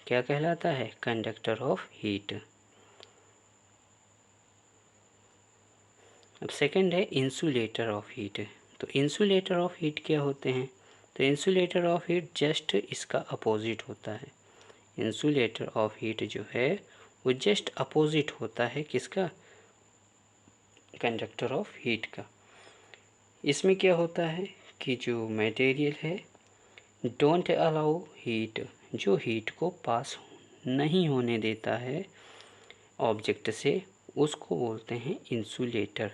क्या कहलाता है, कंडक्टर ऑफ हीट। अब सेकंड है इंसुलेटर ऑफ हीट। तो इंसुलेटर ऑफ हीट क्या होते हैं? तो इंसुलेटर ऑफ हीट जस्ट इसका अपोजिट होता है। इंसुलेटर ऑफ हीट जो है वो जस्ट अपोजिट होता है किसका, कंडक्टर ऑफ हीट का। इसमें क्या होता है कि जो मटेरियल है डोंट अलाउ हीट, जो हीट को पास नहीं होने देता है ऑब्जेक्ट से, उसको बोलते हैं इंसुलेटर।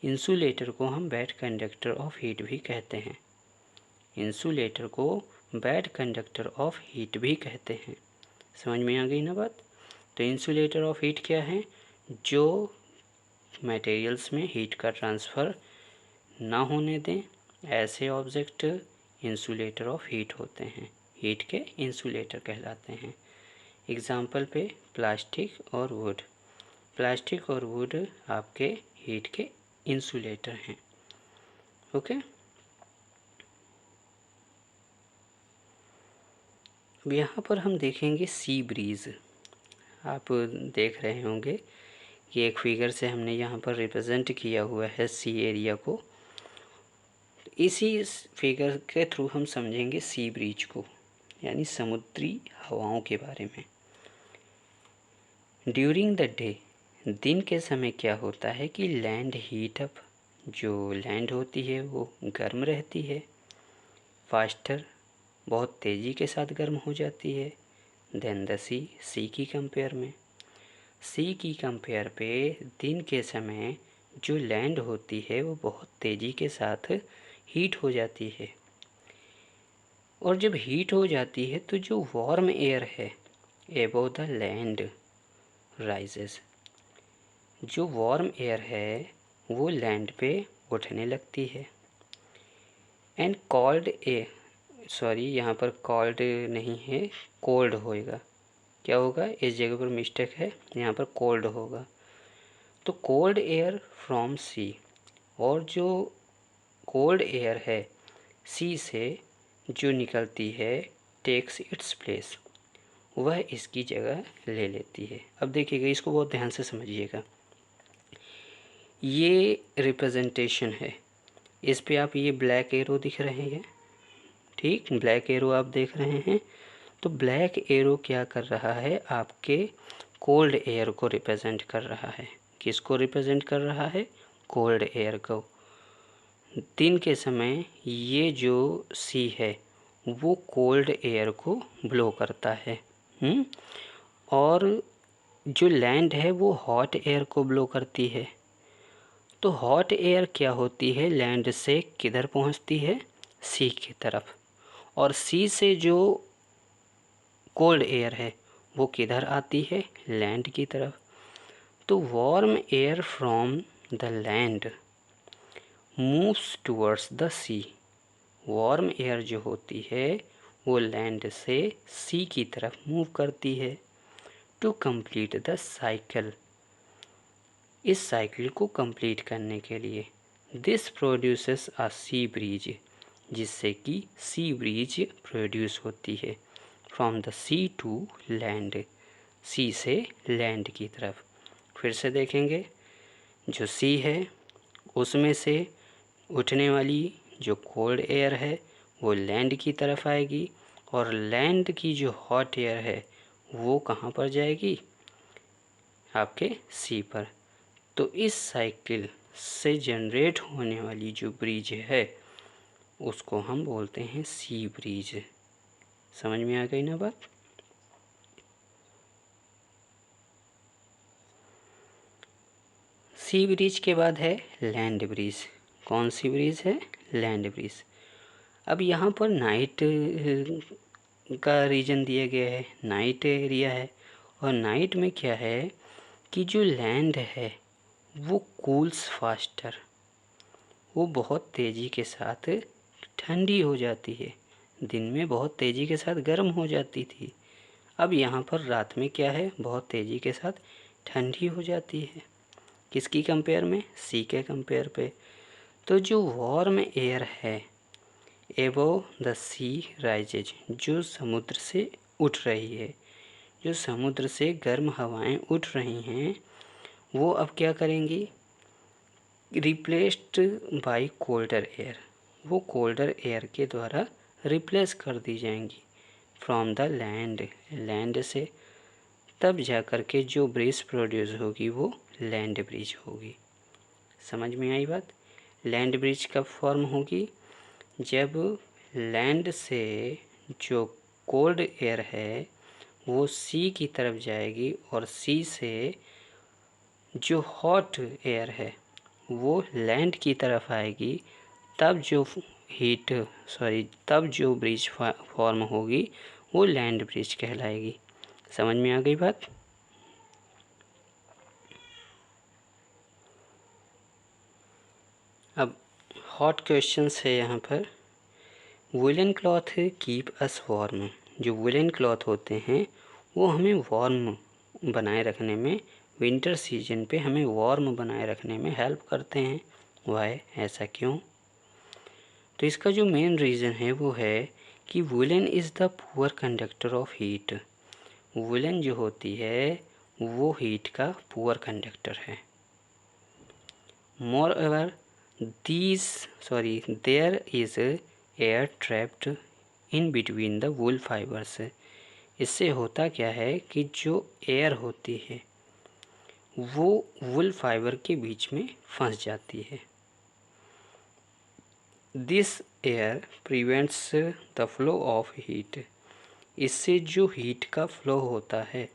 इंसुलेटर को हम बैड कंडक्टर ऑफ हीट भी कहते हैं। इंसुलेटर को बैड कंडक्टर ऑफ हीट भी कहते हैं। समझ में आ गई ना बात? तो इंसुलेटर ऑफ हीट क्या है? जो मटेरियल्स में हीट का ट्रांसफ़र ना होने दें, ऐसे ऑब्जेक्ट इंसुलेटर ऑफ हीट होते हैं, हीट के इंसुलेटर कहलाते हैं। एग्जाम्पल पे प्लास्टिक और वुड। प्लास्टिक और वुड आपके हीट के इंसुलेटर हैं। ओके, अब यहाँ पर हम देखेंगे सी ब्रीज़। आप देख रहे होंगे कि एक फिगर से हमने यहाँ पर रिप्रेजेंट किया हुआ है सी एरिया को। इसी फिगर के थ्रू हम समझेंगे सी ब्रीज को, यानी समुद्री हवाओं के बारे में। ड्यूरिंग द डे, दिन के समय क्या होता है कि लैंड हीट अप, जो लैंड होती है वो गर्म रहती है, फास्टर बहुत तेज़ी के साथ गर्म हो जाती है, देन द सी की कंपेयर में, सी की कंपेयर पे दिन के समय जो लैंड होती है वो बहुत तेज़ी के साथ हीट हो जाती है। और जब हीट हो जाती है तो जो वार्म एयर है एबव द लैंड राइजेस, जो वार्म एयर है वो लैंड पे उठने लगती है। एंड कॉल्ड यहाँ पर कॉल्ड नहीं है, कोल्ड होएगा। क्या होगा, इस जगह पर मिस्टेक है, यहाँ पर कोल्ड होगा। तो कोल्ड एयर फ्रॉम सी, और जो कोल्ड एयर है सी से जो निकलती है, टेक्स इट्स प्लेस, वह इसकी जगह ले लेती है। अब देखिएगा, इसको बहुत ध्यान से समझिएगा। ये रिप्रेजेंटेशन है, इस पे आप ये ब्लैक एरो दिख रहे हैं, ठीक, ब्लैक एरो आप देख रहे हैं। तो ब्लैक एरो क्या कर रहा है, आपके कोल्ड एयर को रिप्रेजेंट कर रहा है। किसको रिप्रेजेंट कर रहा है? कोल्ड एयर को। दिन के समय ये जो सी है वो कोल्ड एयर को ब्लो करता है, और जो लैंड है वो हॉट एयर को ब्लो करती है। तो हॉट एयर क्या होती है, लैंड से किधर पहुंचती है, सी की तरफ, और सी से जो कोल्ड एयर है वो किधर आती है, लैंड की तरफ। तो warm air from the land moves towards the sea. Warm air जो होती है वो लैंड से सी की तरफ मूव करती है। टू कंप्लीट द साइकिल, इस साइकिल को कंप्लीट करने के लिए this produces a sea breeze, जिससे कि सी ब्रीज प्रोड्यूस होती है। From the sea to land, sea से लैंड की तरफ। फिर से देखेंगे, जो सी है उसमें से उठने वाली जो कोल्ड एयर है वो लैंड की तरफ आएगी, और लैंड की जो हॉट एयर है वो कहाँ पर जाएगी, आपके सी पर। तो इस साइकिल से जनरेट होने वाली जो ब्रिज है उसको हम बोलते हैं सी ब्रिज। समझ में आ गई ना बात? सी ब्रिज के बाद है लैंड ब्रिज। कौन सी ब्रिज है? Land bridge. अब यहाँ पर नाइट का रीजन दिया गया है, नाइट एरिया है, और नाइट में क्या है कि जो लैंड है वो कूल्स फास्टर, वो बहुत तेज़ी के साथ ठंडी हो जाती है। दिन में बहुत तेज़ी के साथ गर्म हो जाती थी, अब यहाँ पर रात में क्या है, बहुत तेज़ी के साथ ठंडी हो जाती है। किसकी कंपेयर में? सी के कंपेयर पे। तो जो वार्म एयर है एबोव द सी राइजेज, जो समुद्र से उठ रही है, जो समुद्र से गर्म हवाएं उठ रही हैं, वो अब क्या करेंगी? रिप्लेस्ड बाय कोल्डर एयर, वो कोल्डर एयर के द्वारा रिप्लेस कर दी जाएंगी फ्रॉम द लैंड, लैंड से। तब जा कर के जो ब्रिज प्रोड्यूस होगी वो लैंड ब्रिज होगी। समझ में आई बात? लैंड ब्रिज कब फॉर्म होगी? जब लैंड से जो कोल्ड एयर है वो सी की तरफ जाएगी, और सी से जो हॉट एयर है वो लैंड की तरफ आएगी, तब जो तब जो ब्रिज फॉर्म होगी वो लैंड ब्रिज कहलाएगी। समझ में आ गई बात? अब हॉट क्वेश्चंस है यहाँ पर। Woollen cloth keep us warm, जो वुलन क्लॉथ होते हैं वो हमें वार्म बनाए रखने में, विंटर सीजन पे हमें वार्म बनाए रखने में हेल्प करते हैं। वाई, ऐसा क्यों? तो इसका जो मेन रीज़न है वो है कि woollen is the poor conductor of heat. Woollen जो होती है वो हीट का पुअर कंडक्टर है। Moreover there is air trapped in between the wool fibres. इससे होता क्या है कि जो एयर होती है वो वूल फाइबर के बीच में फंस जाती है। This air prevents the flow of heat, इससे जो हीट का फ्लो होता है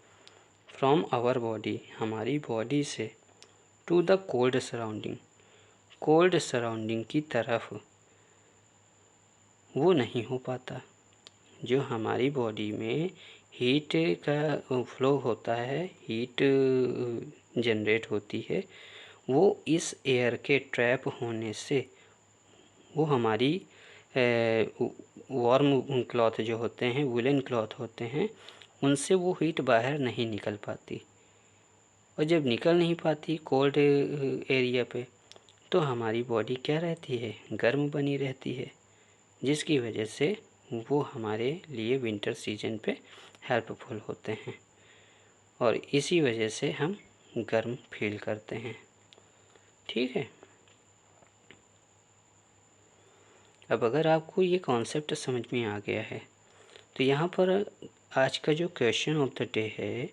फ्रॉम आवर बॉडी, हमारी बॉडी से, to the cold surrounding, cold surrounding की तरफ, वो नहीं हो पाता। जो हमारी बॉडी में हीट का फ्लो होता है, हीट जनरेट होती है, वो इस एयर के ट्रैप होने से, वो हमारी वार्म क्लॉथ जो होते हैं, वुलन क्लॉथ होते हैं, उनसे वो हीट बाहर नहीं निकल पाती। और जब निकल नहीं पाती कोल्ड एरिया पे, तो हमारी बॉडी क्या रहती है? गर्म बनी रहती है, जिसकी वजह से वो हमारे लिए विंटर सीजन पे हेल्पफुल होते हैं, और इसी वजह से हम गर्म फील करते हैं। ठीक है। अब अगर आपको ये कॉन्सेप्ट समझ में आ गया है तो यहाँ पर आज का जो क्वेश्चन ऑफ द डे है,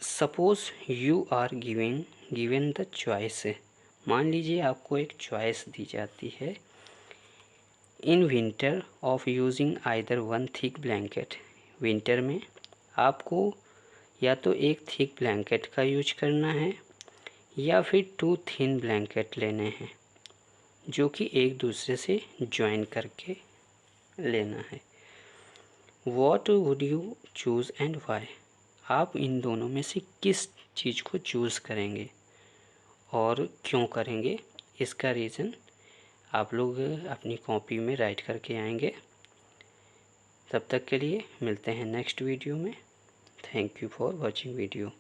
suppose you are given the choice. मान लीजिए आपको एक चॉइस दी जाती है in winter of using either one thick blanket. Winter में आपको या तो एक थिक ब्लैंकेट का यूज करना है या फिर टू थिन ब्लैंकेट लेने हैं, जो कि एक दूसरे से ज्वाइन करके लेना है। What would you choose and why? आप इन दोनों में से किस चीज़ को चूज़ करेंगे और क्यों करेंगे, इसका रीज़न आप लोग अपनी कॉपी में राइट करके आएंगे। तब तक के लिए मिलते हैं नेक्स्ट वीडियो में। Thank you for watching video.